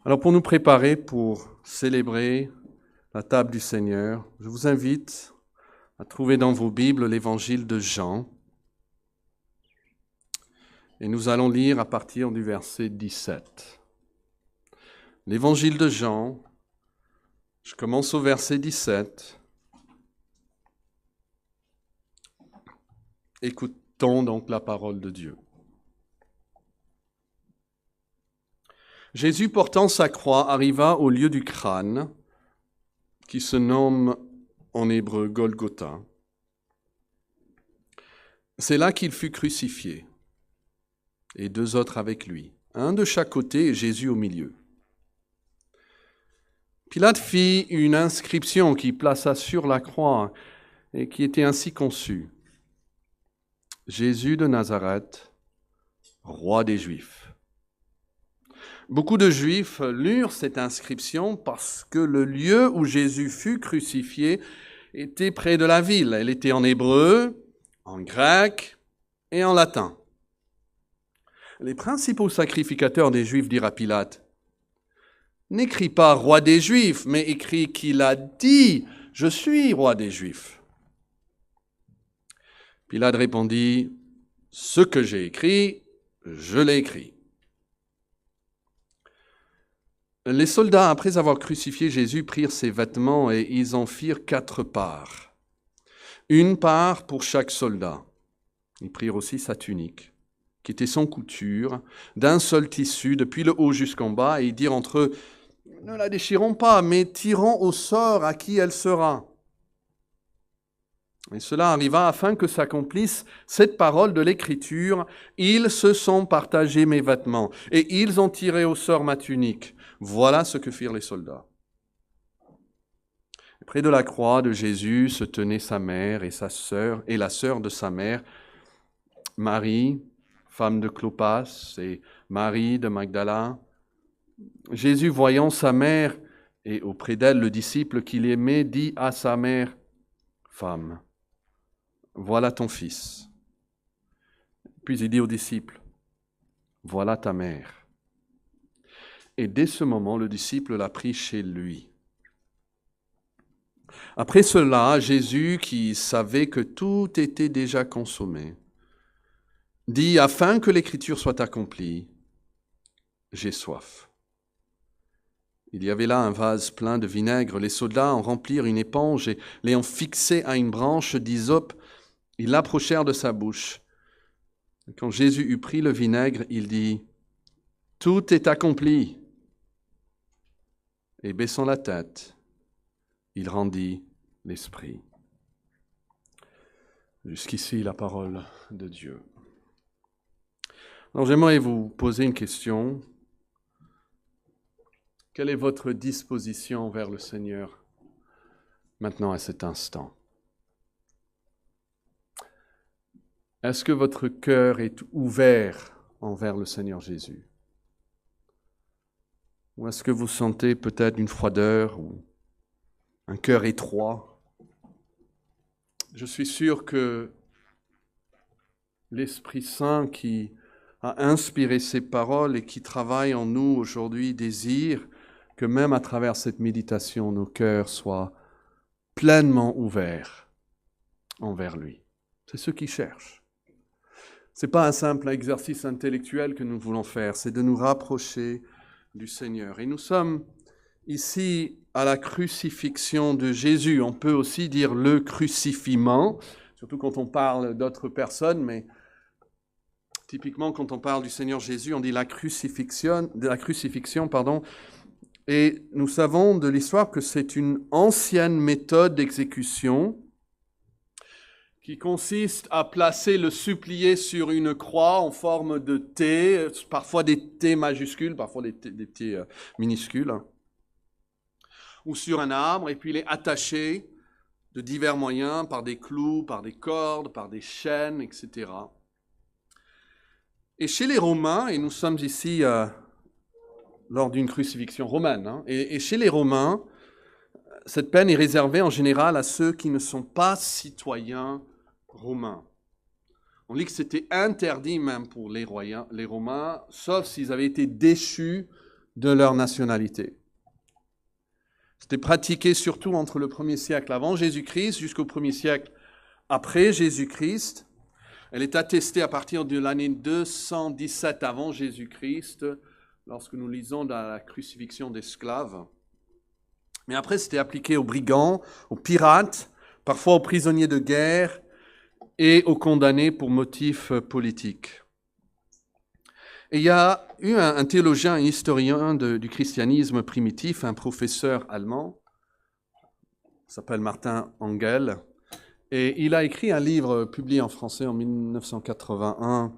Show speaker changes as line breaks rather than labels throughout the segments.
Alors pour nous préparer pour célébrer la table du Seigneur, je vous invite à trouver dans vos Bibles l'évangile de Jean. Et nous allons lire à partir du verset 17. L'évangile de Jean, je commence au verset 17. Écoutons donc la parole de Dieu. Jésus, portant sa croix, arriva au lieu du crâne, qui se nomme en hébreu Golgotha. C'est là qu'il fut crucifié, et deux autres avec lui, un de chaque côté et Jésus au milieu. Pilate fit une inscription qui plaça sur la croix et qui était ainsi conçue. Jésus de Nazareth, roi des Juifs. Beaucoup de Juifs lurent cette inscription parce que le lieu où Jésus fut crucifié était près de la ville. Elle était en hébreu, en grec et en latin. Les principaux sacrificateurs des Juifs dirent à Pilate, « N'écris pas roi des Juifs, mais écris qu'il a dit, je suis roi des Juifs. » Pilate répondit, « Ce que j'ai écrit, je l'ai écrit. » Les soldats, après avoir crucifié Jésus, prirent ses vêtements et ils en firent 4 parts. Une part pour chaque soldat. Ils prirent aussi sa tunique, qui était sans couture, d'un seul tissu, depuis le haut jusqu'en bas, et ils dirent entre eux, « Ne la déchirons pas, mais tirons au sort à qui elle sera. » Et cela arriva afin que s'accomplisse cette parole de l'Écriture, « Ils se sont partagés mes vêtements, et ils ont tiré au sort ma tunique. » Voilà ce que firent les soldats. Près de la croix de Jésus se tenaient sa mère et sa sœur, et la sœur de sa mère, Marie, femme de Clopas, et Marie de Magdala. Jésus, voyant sa mère et auprès d'elle le disciple qu'il aimait, dit à sa mère, « Femme, voilà ton fils. » Puis il dit au disciple, « Voilà ta mère. » Et dès ce moment, le disciple l'a pris chez lui. Après cela, Jésus, qui savait que tout était déjà consommé, dit, afin que l'Écriture soit accomplie, « J'ai soif. » Il y avait là un vase plein de vinaigre. Les soldats en remplirent une éponge et l'ayant fixée à une branche d'hysope, ils l'approchèrent de sa bouche. Quand Jésus eut pris le vinaigre, il dit, « Tout est accompli. » Et baissant la tête, il rendit l'esprit. Jusqu'ici, la parole de Dieu. Alors, j'aimerais vous poser une question. Quelle est votre disposition envers le Seigneur maintenant à cet instant? Est-ce que votre cœur est ouvert envers le Seigneur Jésus? Ou est-ce que vous sentez peut-être une froideur ou un cœur étroit? Je suis sûr que l'Esprit Saint qui a inspiré ces paroles et qui travaille en nous aujourd'hui désire que même à travers cette méditation, nos cœurs soient pleinement ouverts envers lui. C'est ce qu'il cherche. Ce n'est pas un simple exercice intellectuel que nous voulons faire, c'est de nous rapprocher du Seigneur. Et nous sommes ici à la crucifixion de Jésus. On peut aussi dire le crucifiement, surtout quand on parle d'autres personnes, mais typiquement quand on parle du Seigneur Jésus, on dit la crucifixion, et nous savons de l'histoire que c'est une ancienne méthode d'exécution qui consiste à placer le supplié sur une croix en forme de T, parfois des T majuscules, parfois des T minuscules, ou sur un arbre, et puis il est attaché de divers moyens, par des clous, par des cordes, par des chaînes, etc. Et chez les Romains, et nous sommes ici lors d'une crucifixion romaine, et chez les Romains, cette peine est réservée en général à ceux qui ne sont pas citoyens romains. On dit que c'était interdit même pour les Romains, sauf s'ils avaient été déchus de leur nationalité. C'était pratiqué surtout entre le 1er siècle avant Jésus-Christ jusqu'au 1er siècle après Jésus-Christ. Elle est attestée à partir de l'année 217 avant Jésus-Christ, lorsque nous lisons dans la crucifixion d'esclaves. Mais après, c'était appliqué aux brigands, aux pirates, parfois aux prisonniers de guerre et aux condamnés pour motifs politiques. Et il y a eu un théologien, un historien du christianisme primitif, un professeur allemand, il s'appelle Martin Engel, et il a écrit un livre publié en français en 1981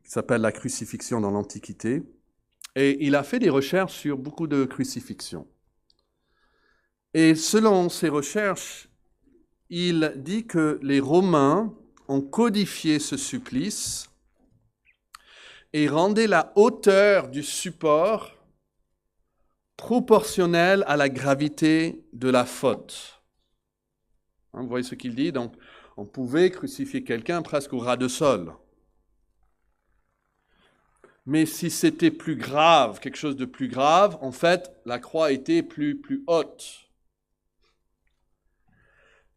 qui s'appelle « La crucifixion dans l'Antiquité ». Et il a fait des recherches sur beaucoup de crucifixions. Et selon ses recherches, il dit que les Romains ont codifié ce supplice et rendaient la hauteur du support proportionnelle à la gravité de la faute. Vous voyez ce qu'il dit? Donc, on pouvait crucifier quelqu'un presque au ras de sol. Mais si c'était plus grave, quelque chose de plus grave, en fait, la croix était plus haute.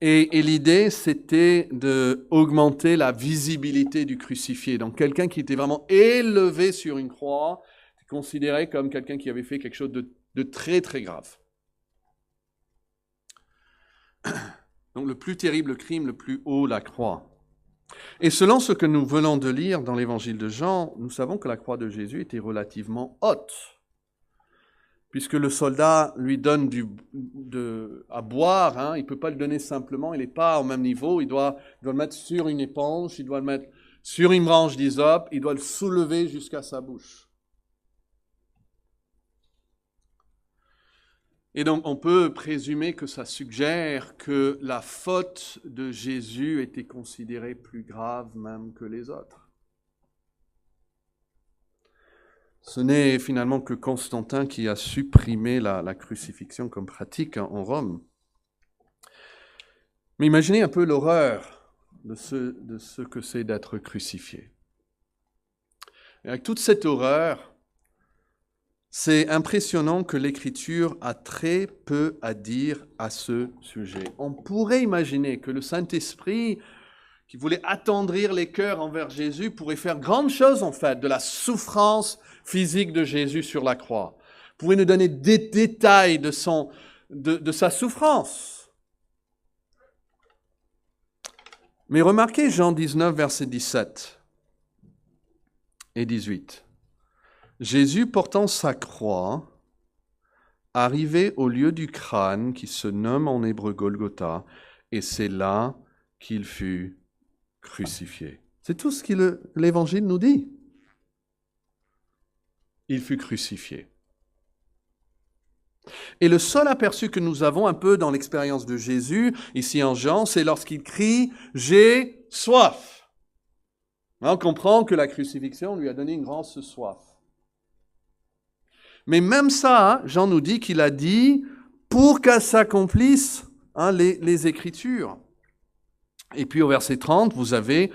Et l'idée, c'était d'augmenter la visibilité du crucifié. Donc, quelqu'un qui était vraiment élevé sur une croix, était considéré comme quelqu'un qui avait fait quelque chose de très, très grave. Donc, le plus terrible crime, le plus haut, la croix. Et selon ce que nous venons de lire dans l'évangile de Jean, nous savons que la croix de Jésus était relativement haute, puisque le soldat lui donne à boire, il ne peut pas le donner simplement, il n'est pas au même niveau, il doit le mettre sur une éponge, il doit le mettre sur une branche d'hysope, il doit le soulever jusqu'à sa bouche. Et donc, on peut présumer que ça suggère que la faute de Jésus était considérée plus grave même que les autres. Ce n'est finalement que Constantin qui a supprimé la crucifixion comme pratique en Rome. Mais imaginez un peu l'horreur de ce que c'est d'être crucifié. Et avec toute cette horreur, c'est impressionnant que l'Écriture a très peu à dire à ce sujet. On pourrait imaginer que le Saint-Esprit, qui voulait attendrir les cœurs envers Jésus, pourrait faire grande chose en fait de la souffrance physique de Jésus sur la croix. Pourrait nous donner des détails de sa souffrance. Mais remarquez Jean 19, versets 17 et 18. Jésus portant sa croix, arrivait au lieu du crâne qui se nomme en hébreu Golgotha, et c'est là qu'il fut crucifié. C'est tout ce que l'Évangile nous dit. Il fut crucifié. Et le seul aperçu que nous avons un peu dans l'expérience de Jésus, ici en Jean, c'est lorsqu'il crie « J'ai soif ». On comprend que la crucifixion lui a donné une grande soif. Mais même ça, Jean nous dit qu'il a dit pour qu'elles s'accomplissent les Écritures. Et puis au verset 30, vous avez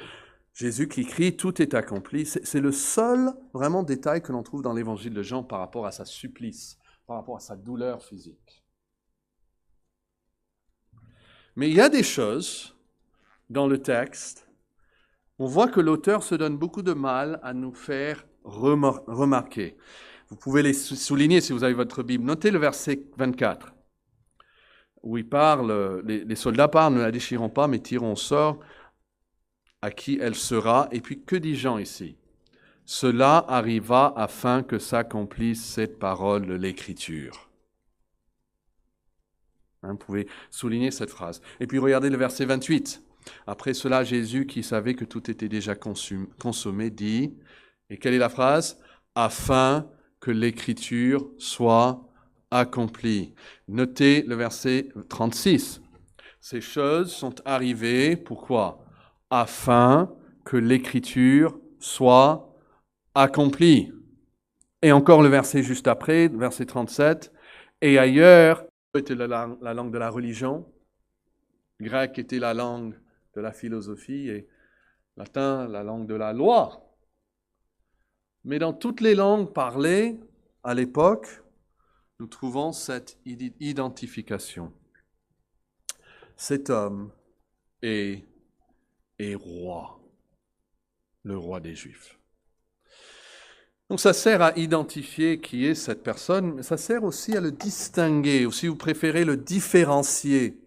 Jésus qui crie « Tout est accompli ». C'est le seul vraiment détail que l'on trouve dans l'évangile de Jean par rapport à sa supplice, par rapport à sa douleur physique. Mais il y a des choses dans le texte, on voit que l'auteur se donne beaucoup de mal à nous faire remarquer. Vous pouvez les souligner si vous avez votre Bible. Notez le verset 24, où il parle, les soldats parlent, ne la déchirons pas, mais tirons au sort à qui elle sera. Et puis, que dit Jean ici? Cela arriva afin que s'accomplisse cette parole de l'Écriture. Vous pouvez souligner cette phrase. Et puis, regardez le verset 28. Après cela, Jésus, qui savait que tout était déjà consommé, dit, et quelle est la phrase? Afin que l'Écriture soit accomplie. Notez le verset 36. Ces choses sont arrivées, pourquoi? Afin que l'Écriture soit accomplie. Et encore le verset juste après, verset 37. Et ailleurs, était la langue de la religion, grec était la langue de la philosophie et latin la langue de la loi. Mais dans toutes les langues parlées, à l'époque, nous trouvons cette identification. Cet homme est roi, le roi des Juifs. Donc ça sert à identifier qui est cette personne, mais ça sert aussi à le distinguer, ou si vous préférez le différencier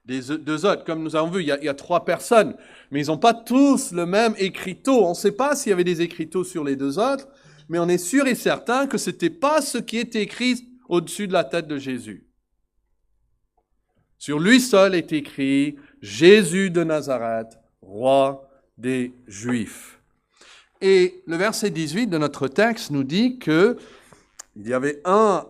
des deux autres. Comme nous avons vu, il y a 3 personnes, mais ils n'ont pas tous le même écriteau. On ne sait pas s'il y avait des écriteaux sur les 2 autres, mais on est sûr et certain que ce n'était pas ce qui était écrit au-dessus de la tête de Jésus. Sur lui seul est écrit « Jésus de Nazareth, roi des Juifs ». Et le verset 18 de notre texte nous dit qu'il y avait un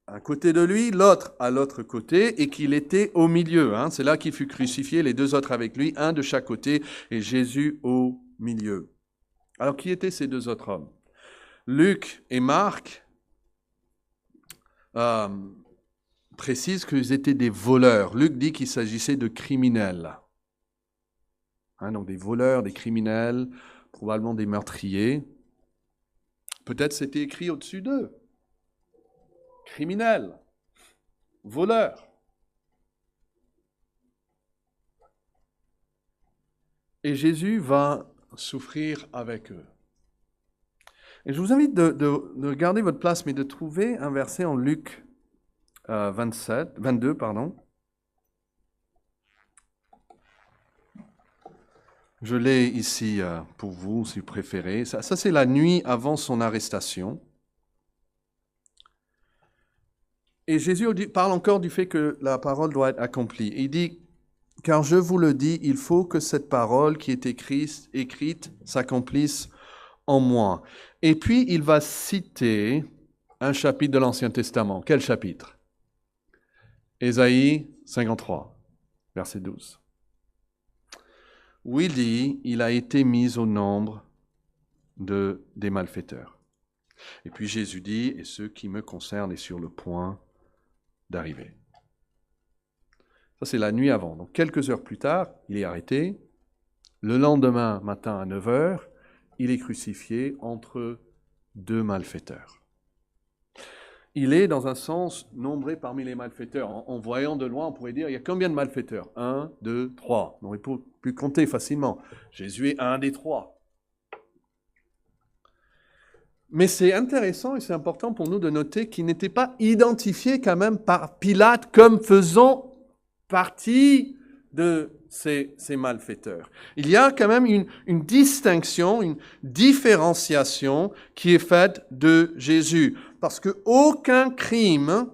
à un côté de lui, l'autre à l'autre côté, et qu'il était au milieu. C'est là qu'il fut crucifié, les 2 autres avec lui, un de chaque côté, et Jésus au milieu. Alors, qui étaient ces 2 autres hommes? Luc et Marc précisent qu'ils étaient des voleurs. Luc dit qu'il s'agissait de criminels. Donc des voleurs, des criminels, probablement des meurtriers. Peut-être c'était écrit au-dessus d'eux. Criminels, voleurs. Et Jésus va souffrir avec eux. Et je vous invite de garder votre place, mais de trouver un verset en Luc 22. Je l'ai ici pour vous, si vous préférez. Ça c'est la nuit avant son arrestation. Et Jésus parle encore du fait que la parole doit être accomplie. Il dit, « Car je vous le dis, il faut que cette parole qui est écrite s'accomplisse en moi. » Et puis, il va citer un chapitre de l'Ancien Testament. Quel chapitre? Ésaïe 53, verset 12. Où il dit, « Il a été mis au nombre des malfaiteurs. » Et puis Jésus dit, « Et ce qui me concerne est sur le point d'arriver. » Ça, c'est la nuit avant. Donc, quelques heures plus tard, il est arrêté. Le lendemain matin à 9 heures, il est crucifié entre 2 malfaiteurs. Il est, dans un sens, nombré parmi les malfaiteurs. En voyant de loin, on pourrait dire, il y a combien de malfaiteurs? 1, 2, 3. On aurait pu compter facilement. Jésus est un des 3. Mais c'est intéressant et c'est important pour nous de noter qu'il n'était pas identifié quand même par Pilate comme faisant partie de ces malfaiteurs. Il y a quand même une distinction, une différenciation qui est faite de Jésus. Parce que aucun crime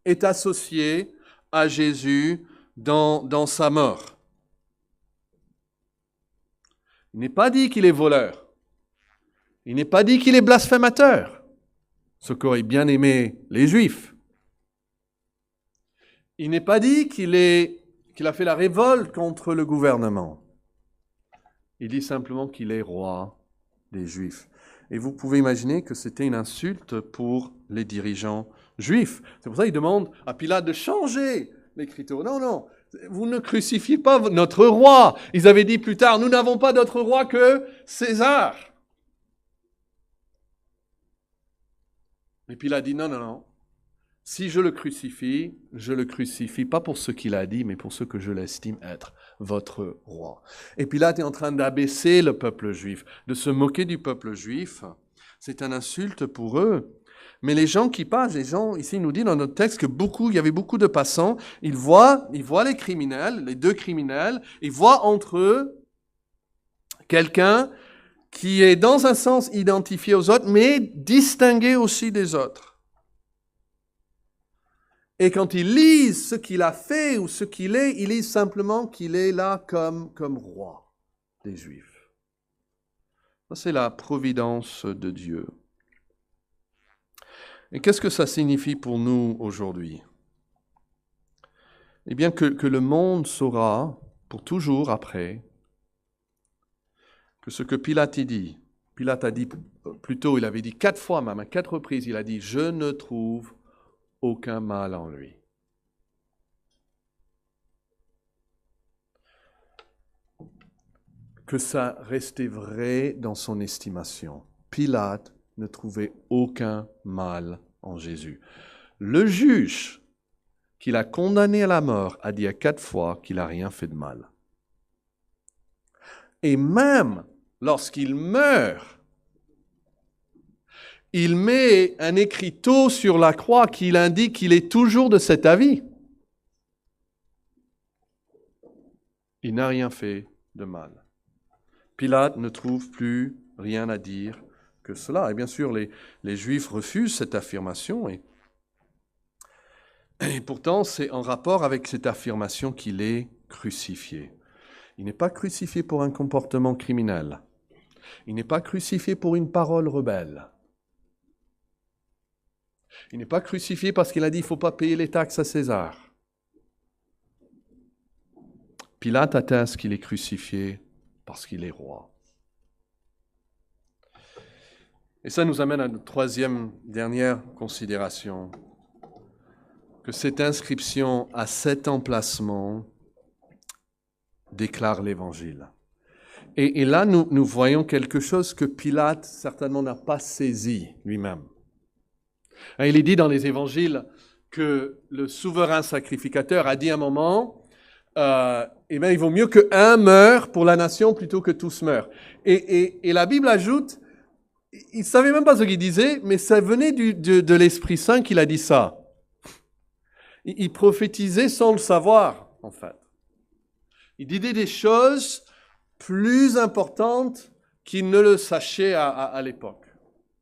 est associé à Jésus dans sa mort. Il n'est pas dit qu'il est voleur. Il n'est pas dit qu'il est blasphémateur, ce qu'auraient bien aimé les Juifs. Il n'est pas dit qu'il a fait la révolte contre le gouvernement. Il dit simplement qu'il est roi des Juifs. Et vous pouvez imaginer que c'était une insulte pour les dirigeants juifs. C'est pour ça qu'il demande à Pilate de changer l'écriture. Non, vous ne crucifiez pas notre roi. Ils avaient dit plus tard, nous n'avons pas d'autre roi que César. Et Pilate dit, non. Si je le crucifie pas pour ce qu'il a dit, mais pour ce que je l'estime être votre roi. Et Pilate est en train d'abaisser le peuple juif, de se moquer du peuple juif. C'est une insulte pour eux. Mais les gens qui passent, ici il nous dit dans notre texte il y avait beaucoup de passants, ils voient les criminels, les 2 criminels, ils voient entre eux quelqu'un qui est dans un sens identifié aux autres, mais distingué aussi des autres. Et quand ils lisent ce qu'il a fait ou ce qu'il est, ils lisent simplement qu'il est là comme roi des Juifs. Ça, c'est la providence de Dieu. Et qu'est-ce que ça signifie pour nous aujourd'hui? Eh bien, que le monde saura, pour toujours après, que ce que Pilate a dit plutôt, il avait dit 4 fois même, à 4 reprises, il a dit « Je ne trouve aucun mal en lui. » Que ça restait vrai dans son estimation. Pilate ne trouvait aucun mal en Jésus. Le juge qui l'a condamné à la mort a dit à 4 fois qu'il n'a rien fait de mal. Et même lorsqu'il meurt, il met un écriteau sur la croix qui indique qu'il est toujours de cet avis. Il n'a rien fait de mal. Pilate ne trouve plus rien à dire que cela. Et bien sûr, les Juifs refusent cette affirmation. Et pourtant, c'est en rapport avec cette affirmation qu'il est crucifié. Il n'est pas crucifié pour un comportement criminel. Il n'est pas crucifié pour une parole rebelle. Il n'est pas crucifié parce qu'il a dit qu'il ne faut pas payer les taxes à César. Pilate atteste qu'il est crucifié parce qu'il est roi. Et ça nous amène à notre troisième, dernière considération, que cette inscription à cet emplacement déclare l'Évangile. Et là, nous voyons quelque chose que Pilate certainement n'a pas saisi lui-même. Il est dit dans les Évangiles que le souverain sacrificateur a dit à un moment, il vaut mieux qu'un meure pour la nation plutôt que tous meurent. Et la Bible ajoute, il ne savait même pas ce qu'il disait, mais ça venait de l'Esprit Saint qu'il a dit ça. Il prophétisait sans le savoir, en fait. Il disait des choses plus importantes qu'il ne le sachait à l'époque.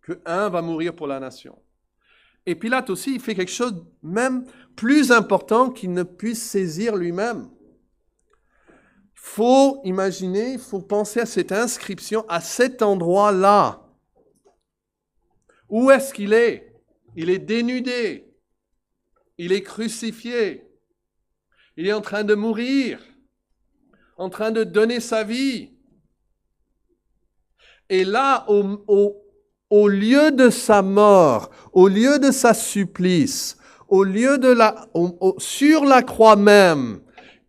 Qu'un va mourir pour la nation. Et Pilate aussi, il fait quelque chose même plus important qu'il ne puisse saisir lui-même. Il faut imaginer, il faut penser à cette inscription, à cet endroit-là. Où est-ce qu'il est? Il est dénudé. Il est crucifié. Il est en train de mourir. En train de donner sa vie. Et là, au lieu de sa mort, au lieu de sa supplice, au lieu de sur la croix même,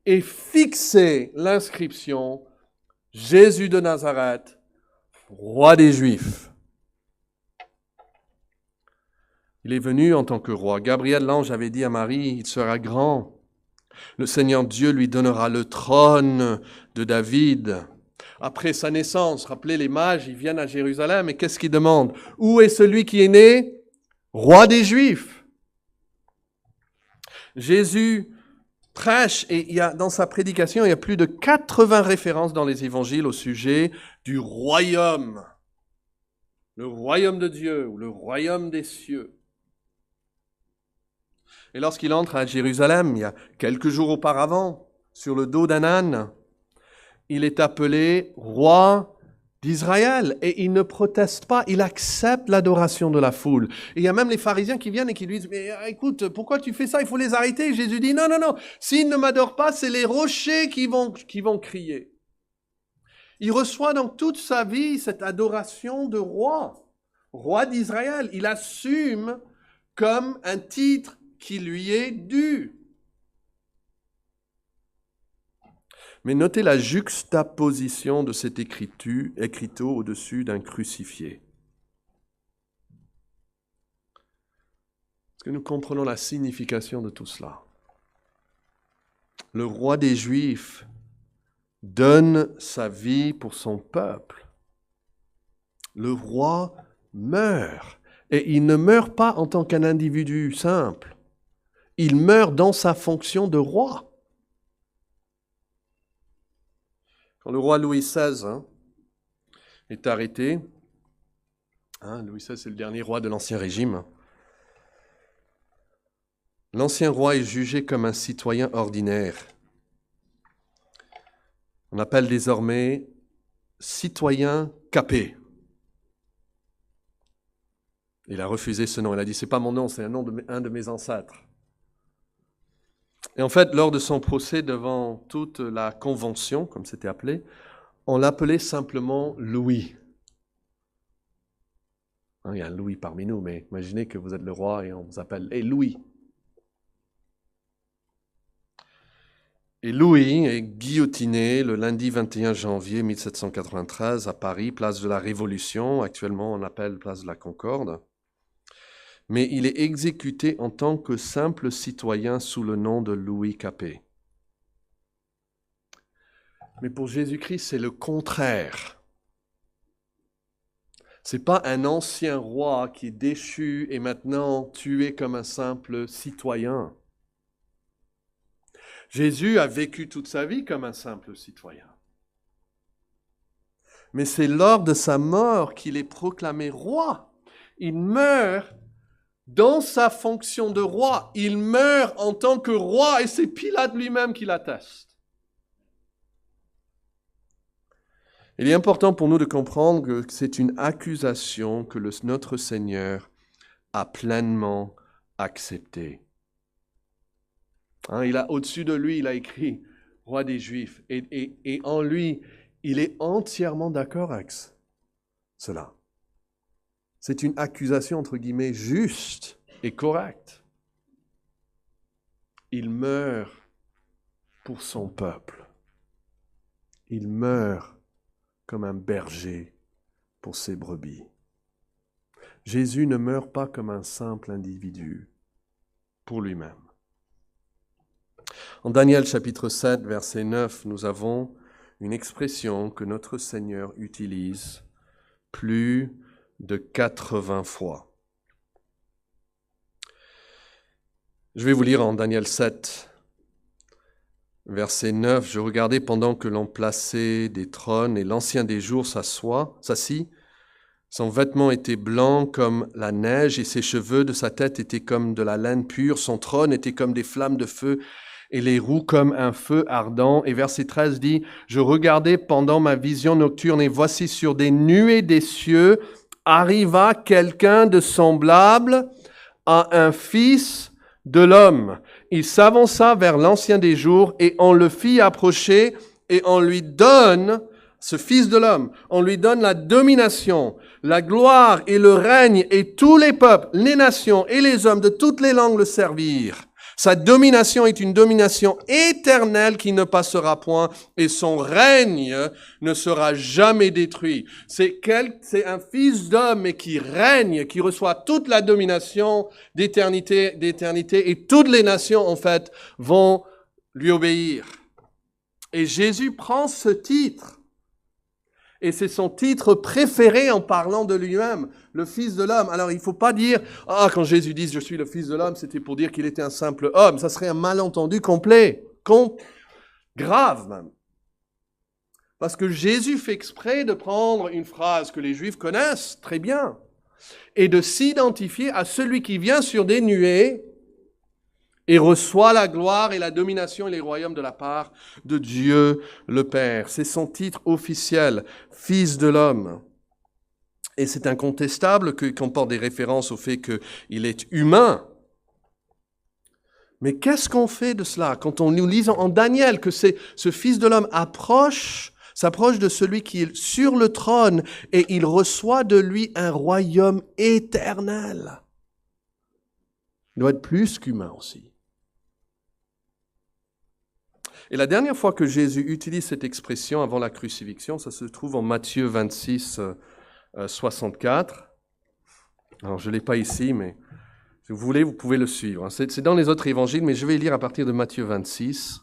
est fixée l'inscription « Jésus de Nazareth, roi des Juifs ». Il est venu en tant que roi. Gabriel, l'ange, avait dit à Marie, il sera grand. Le Seigneur Dieu lui donnera le trône de David. Après sa naissance, rappelez les mages, ils viennent à Jérusalem et qu'est-ce qu'ils demandent? Où est celui qui est né? Roi des Juifs. Jésus prêche et dans sa prédication, il y a plus de 80 références dans les évangiles au sujet du royaume. Le royaume de Dieu ou le royaume des cieux. Et lorsqu'il entre à Jérusalem, il y a quelques jours auparavant, sur le dos d'un âne, il est appelé roi d'Israël et il ne proteste pas, il accepte l'adoration de la foule. Et il y a même les pharisiens qui viennent et qui lui disent « Mais écoute, pourquoi tu fais ça? Il faut les arrêter. » Jésus dit « Non, s'ils ne m'adorent pas, c'est les rochers qui vont crier. » Il reçoit donc toute sa vie cette adoration de roi d'Israël. Il assume comme un titre qui lui est dû. Mais notez la juxtaposition de cet écriteau au-dessus d'un crucifié. Est-ce que nous comprenons la signification de tout cela? Le roi des Juifs donne sa vie pour son peuple. Le roi meurt. Et il ne meurt pas en tant qu'un individu simple. Il meurt dans sa fonction de roi. Quand le roi Louis XVI est arrêté, Louis XVI c'est le dernier roi de l'Ancien Régime, l'ancien roi est jugé comme un citoyen ordinaire. On appelle désormais citoyen capé. Il a refusé ce nom. Il a dit, c'est pas mon nom, c'est un nom d'un de mes ancêtres. Et en fait, lors de son procès devant toute la convention, comme c'était appelé, on l'appelait simplement Louis. Il y a un Louis parmi nous, mais imaginez que vous êtes le roi et on vous appelle Louis. Et Louis est guillotiné le lundi 21 janvier 1793 à Paris, place de la Révolution. Actuellement, on appelle place de la Concorde. Mais il est exécuté en tant que simple citoyen sous le nom de Louis Capet. Mais pour Jésus-Christ, c'est le contraire. C'est pas un ancien roi qui est déchu et maintenant tué comme un simple citoyen. Jésus a vécu toute sa vie comme un simple citoyen. Mais c'est lors de sa mort qu'il est proclamé roi. Il meurt dans sa fonction de roi. Il meurt en tant que roi et c'est Pilate lui-même qui l'atteste. Il est important pour nous de comprendre que c'est une accusation que notre Seigneur a pleinement acceptée. Il a au-dessus de lui, il a écrit « Roi des Juifs ». Et en lui, il est entièrement d'accord avec cela. C'est une accusation, entre guillemets, juste et correcte. Il meurt pour son peuple. Il meurt comme un berger pour ses brebis. Jésus ne meurt pas comme un simple individu pour lui-même. En Daniel chapitre 7, verset 9, nous avons une expression que notre Seigneur utilise plus de 80 fois. Je vais vous lire en Daniel 7, verset 9. « Je regardais pendant que l'on plaçait des trônes et l'ancien des jours s'assit. Son vêtement était blanc comme la neige et ses cheveux de sa tête étaient comme de la laine pure. Son trône était comme des flammes de feu et les roues comme un feu ardent. » Et verset 13 dit, « Je regardais pendant ma vision nocturne et voici sur des nuées des cieux arriva quelqu'un de semblable à un fils de l'homme. Il s'avança vers l'ancien des jours et on le fit approcher et on lui donne, ce fils de l'homme, on lui donne la domination, la gloire et le règne et tous les peuples, les nations et les hommes de toutes les langues le servirent. Sa domination est une domination éternelle qui ne passera point et son règne ne sera jamais détruit. C'est un fils d'homme et qui règne, qui reçoit toute la domination d'éternité et toutes les nations en fait vont lui obéir. Et Jésus prend ce titre. Et c'est son titre préféré en parlant de lui-même, le Fils de l'homme. Alors il ne faut pas dire, quand Jésus dit « je suis le Fils de l'homme », c'était pour dire qu'il était un simple homme. Ça serait un malentendu complet, grave même. Parce que Jésus fait exprès de prendre une phrase que les Juifs connaissent très bien et de s'identifier à celui qui vient sur des nuées et reçoit la gloire et la domination et les royaumes de la part de Dieu le Père. C'est son titre officiel, Fils de l'homme. Et c'est incontestable qu'il comporte des références au fait qu'il est humain. Mais qu'est-ce qu'on fait de cela quand nous lisons en Daniel que ce Fils de l'homme s'approche de celui qui est sur le trône et il reçoit de lui un royaume éternel. Il doit être plus qu'humain aussi. Et la dernière fois que Jésus utilise cette expression avant la crucifixion, ça se trouve en Matthieu 26, 64. Alors, je ne l'ai pas ici, mais si vous voulez, vous pouvez le suivre. C'est dans les autres évangiles, mais je vais lire à partir de Matthieu 26.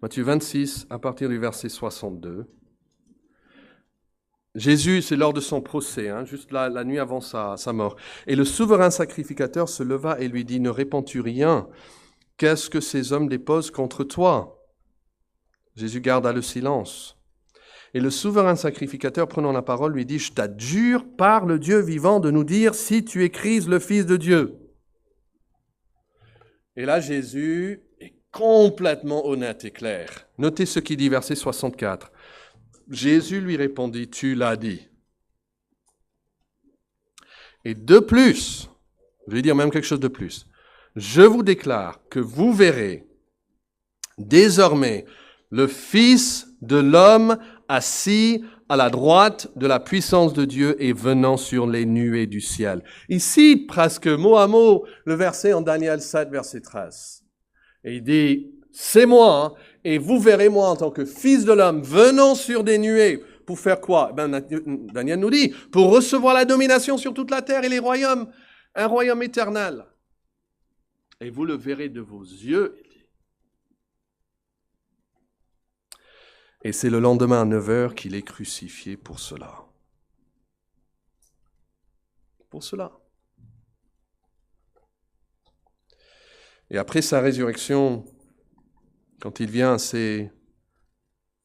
Matthieu 26, à partir du verset 62. Jésus, c'est lors de son procès, juste la nuit avant sa mort. « Et le souverain sacrificateur se leva et lui dit, « Ne répands-tu rien ? Qu'est-ce que ces hommes déposent contre toi ?» Jésus garda le silence. Et le souverain sacrificateur, prenant la parole, lui dit, « Je t'adjure par le Dieu vivant de nous dire si tu es Christ, le Fils de Dieu. » Et là, Jésus est complètement honnête et clair. Notez ce qu'il dit, verset 64. Jésus lui répondit, « Tu l'as dit. » Et de plus, je vais dire même quelque chose de plus. Je vous déclare que vous verrez désormais le Fils de l'homme assis à la droite de la puissance de Dieu et venant sur les nuées du ciel. Ici, presque mot à mot, le verset en Daniel 7, verset 13. Et il dit, c'est moi, hein, et vous verrez moi en tant que fils de l'homme venant sur des nuées pour faire quoi? Daniel nous dit, pour recevoir la domination sur toute la terre et les royaumes, un royaume éternel. Et vous le verrez de vos yeux. Et c'est le lendemain à 9h qu'il est crucifié pour cela. Pour cela. Et après sa résurrection, quand il vient à ses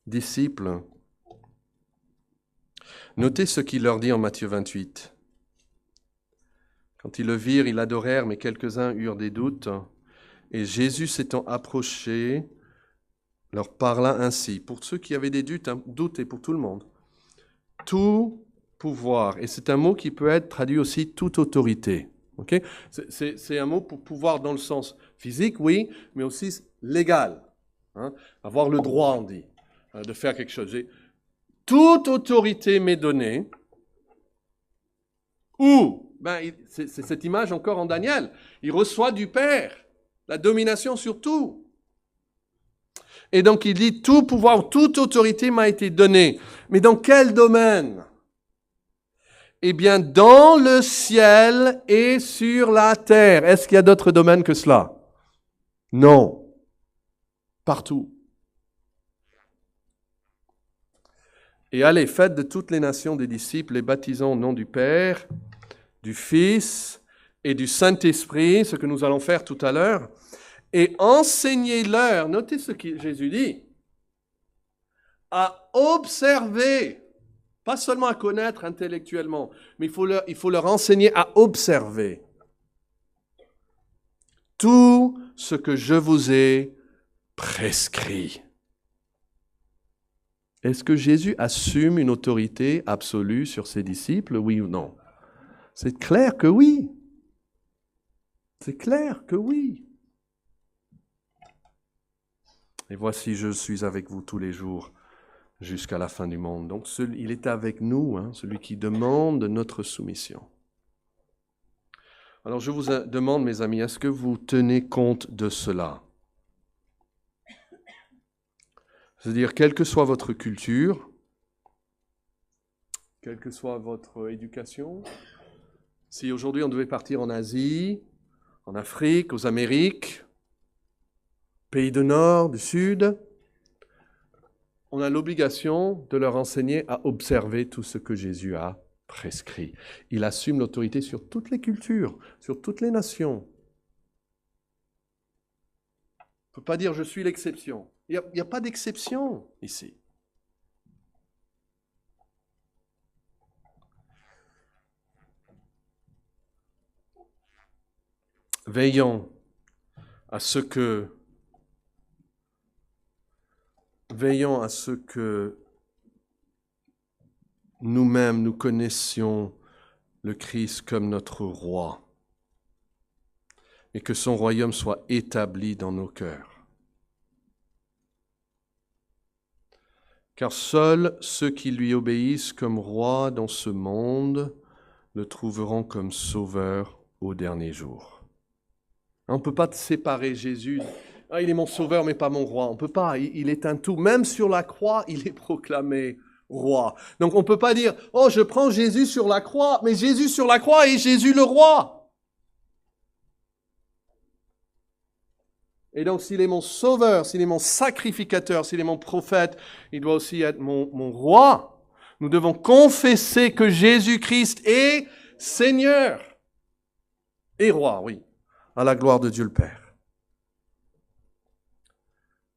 disciples, notez ce qu'il leur dit en Matthieu 28. Quand ils le virent, ils l'adorèrent, mais quelques-uns eurent des doutes. Et Jésus s'étant approché, leur parla ainsi. Pour ceux qui avaient des doutes et pour tout le monde. Tout pouvoir. Et c'est un mot qui peut être traduit aussi toute autorité. Okay? C'est un mot pour pouvoir dans le sens physique, oui, mais aussi légal. Hein? Avoir le droit, on dit, de faire quelque chose. Toute autorité m'est donnée. Ou, c'est cette image encore en Daniel. Il reçoit du Père la domination sur tout. Et donc il dit, tout pouvoir, toute autorité m'a été donnée. Mais dans quel domaine? Eh bien, dans le ciel et sur la terre. Est-ce qu'il y a d'autres domaines que cela? Non. Partout. Et allez, faites de toutes les nations des disciples, les baptisant au nom du Père, du Fils et du Saint-Esprit, ce que nous allons faire tout à l'heure, et enseignez-leur, notez ce que Jésus dit, à observer, pas seulement à connaître intellectuellement, mais il faut leur enseigner à observer tout ce que je vous ai prescrit. Est-ce que Jésus assume une autorité absolue sur ses disciples, oui ou non? C'est clair que oui. C'est clair que oui. Et voici, je suis avec vous tous les jours jusqu'à la fin du monde. Donc, il est avec nous, hein, celui qui demande notre soumission. Alors, je vous demande, mes amis, est-ce que vous tenez compte de cela? C'est-à-dire, quelle que soit votre culture, quelle que soit votre éducation, si aujourd'hui on devait partir en Asie, en Afrique, aux Amériques, pays du Nord, du Sud, on a l'obligation de leur enseigner à observer tout ce que Jésus a prescrit. Il assume l'autorité sur toutes les cultures, sur toutes les nations. On ne peut pas dire « je suis l'exception ». Il n'y a pas d'exception ici. Veillons à ce que nous-mêmes nous connaissions le Christ comme notre roi et que son royaume soit établi dans nos cœurs. Car seuls ceux qui lui obéissent comme roi dans ce monde le trouveront comme sauveur au dernier jour. On ne peut pas séparer Jésus. Ah, il est mon sauveur, mais pas mon roi. On ne peut pas. Il est un tout. Même sur la croix, il est proclamé roi. Donc on ne peut pas dire, oh, je prends Jésus sur la croix, mais Jésus sur la croix est Jésus le roi. Et donc, s'il est mon sauveur, s'il est mon sacrificateur, s'il est mon prophète, il doit aussi être mon roi. Nous devons confesser que Jésus-Christ est Seigneur et roi, oui, à la gloire de Dieu le Père.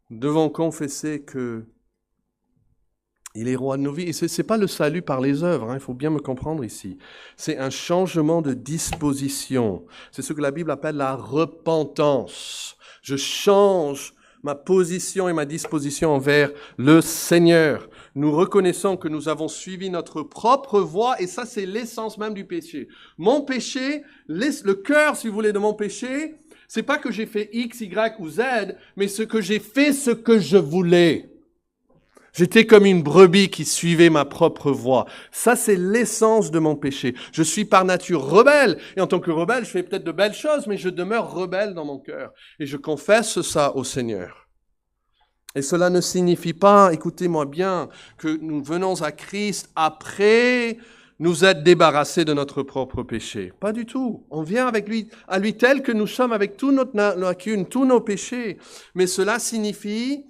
Nous devons confesser que il est roi de nos vies. Et ce n'est pas le salut par les œuvres, hein, il faut bien me comprendre ici. C'est un changement de disposition. C'est ce que la Bible appelle la repentance. Je change ma position et ma disposition envers le Seigneur. Nous reconnaissons que nous avons suivi notre propre voie et ça, c'est l'essence même du péché. Mon péché, le cœur, si vous voulez, de mon péché, c'est pas que j'ai fait X, Y ou Z, mais ce que j'ai fait ce que je voulais. J'étais comme une brebis qui suivait ma propre voie. Ça, c'est l'essence de mon péché. Je suis par nature rebelle. Et en tant que rebelle, je fais peut-être de belles choses, mais je demeure rebelle dans mon cœur. Et je confesse ça au Seigneur. Et cela ne signifie pas, écoutez-moi bien, que nous venons à Christ après nous être débarrassés de notre propre péché. Pas du tout. On vient avec lui, à lui tel que nous sommes avec toute notre lacune, tous nos péchés. Mais cela signifie,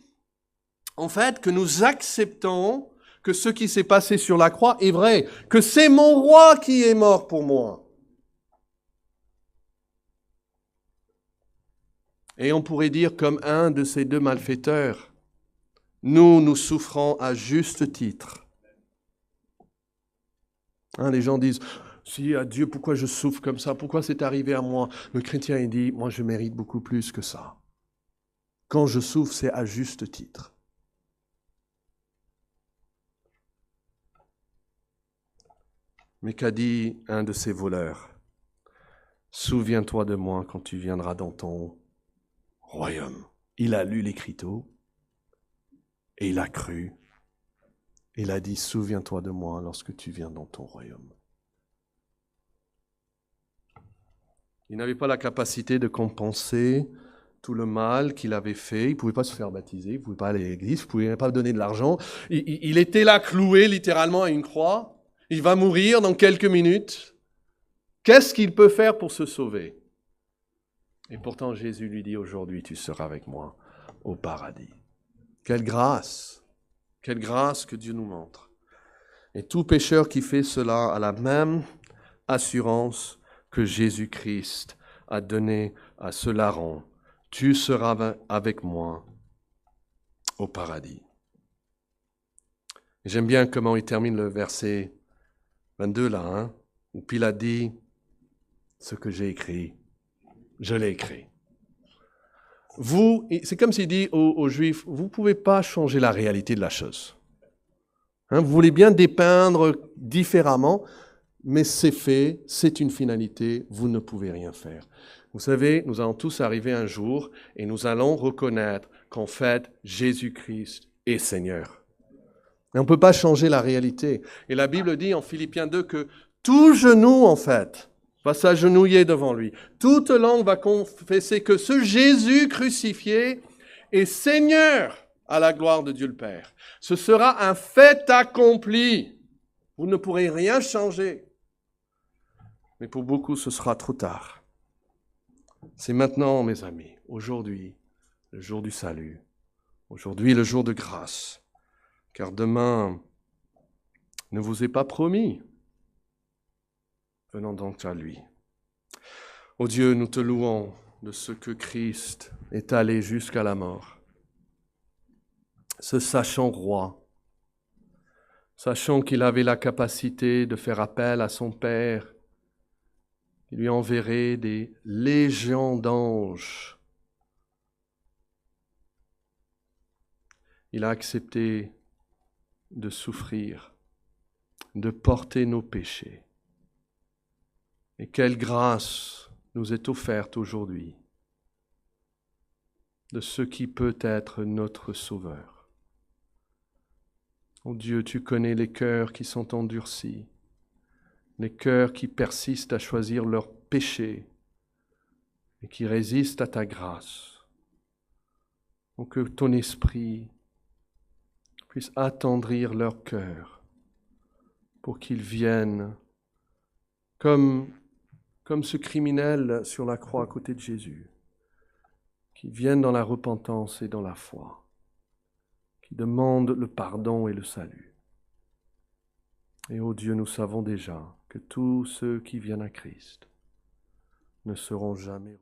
en fait, que nous acceptons que ce qui s'est passé sur la croix est vrai, que c'est mon roi qui est mort pour moi. Et on pourrait dire comme un de ces deux malfaiteurs, nous souffrons à juste titre. Les gens disent, si à Dieu, pourquoi je souffre comme ça? Pourquoi c'est arrivé à moi? Le chrétien, il dit, moi je mérite beaucoup plus que ça. Quand je souffre, c'est à juste titre. Mais qu'a dit un de ces voleurs? Souviens-toi de moi quand tu viendras dans ton royaume. Il a lu l'écriteau et il a cru. Il a dit, souviens-toi de moi lorsque tu viens dans ton royaume. Il n'avait pas la capacité de compenser tout le mal qu'il avait fait. Il ne pouvait pas se faire baptiser, il ne pouvait pas aller à l'église, il ne pouvait pas donner de l'argent. Il était là cloué littéralement à une croix. Il va mourir dans quelques minutes. Qu'est-ce qu'il peut faire pour se sauver? Et pourtant Jésus lui dit, aujourd'hui tu seras avec moi au paradis. Quelle grâce que Dieu nous montre. Et tout pécheur qui fait cela a la même assurance que Jésus-Christ a donné à ce larron. Tu seras avec moi au paradis. Et j'aime bien comment il termine le verset 22 là, où Pilate dit, ce que j'ai écrit, je l'ai écrit. C'est comme s'il dit aux Juifs, vous ne pouvez pas changer la réalité de la chose. Vous voulez bien dépeindre différemment, mais c'est fait, c'est une finalité, vous ne pouvez rien faire. Vous savez, nous allons tous arriver un jour et nous allons reconnaître qu'en fait, Jésus-Christ est Seigneur. Et on ne peut pas changer la réalité. Et la Bible dit en Philippiens 2 que tout genou, en fait, va s'agenouiller devant lui. Toute langue va confesser que ce Jésus crucifié est Seigneur à la gloire de Dieu le Père. Ce sera un fait accompli. Vous ne pourrez rien changer. Mais pour beaucoup, ce sera trop tard. C'est maintenant, mes amis, aujourd'hui, le jour du salut. Aujourd'hui, le jour de grâce. Car demain ne vous est pas promis. Venons donc à lui. Ô Dieu, nous te louons de ce que Christ est allé jusqu'à la mort. Ce sachant roi, sachant qu'il avait la capacité de faire appel à son Père, il lui enverrait des légions d'anges. Il a accepté de souffrir, de porter nos péchés. Et quelle grâce nous est offerte aujourd'hui de ce qui peut être notre Sauveur. Ô Dieu, tu connais les cœurs qui sont endurcis, les cœurs qui persistent à choisir leur péché et qui résistent à ta grâce. Ô que ton esprit puisse attendrir leur cœur pour qu'ils viennent comme ce criminel sur la croix à côté de Jésus, qui viennent dans la repentance et dans la foi, qui demandent le pardon et le salut. Et ô Dieu, nous savons déjà que tous ceux qui viennent à Christ ne seront jamais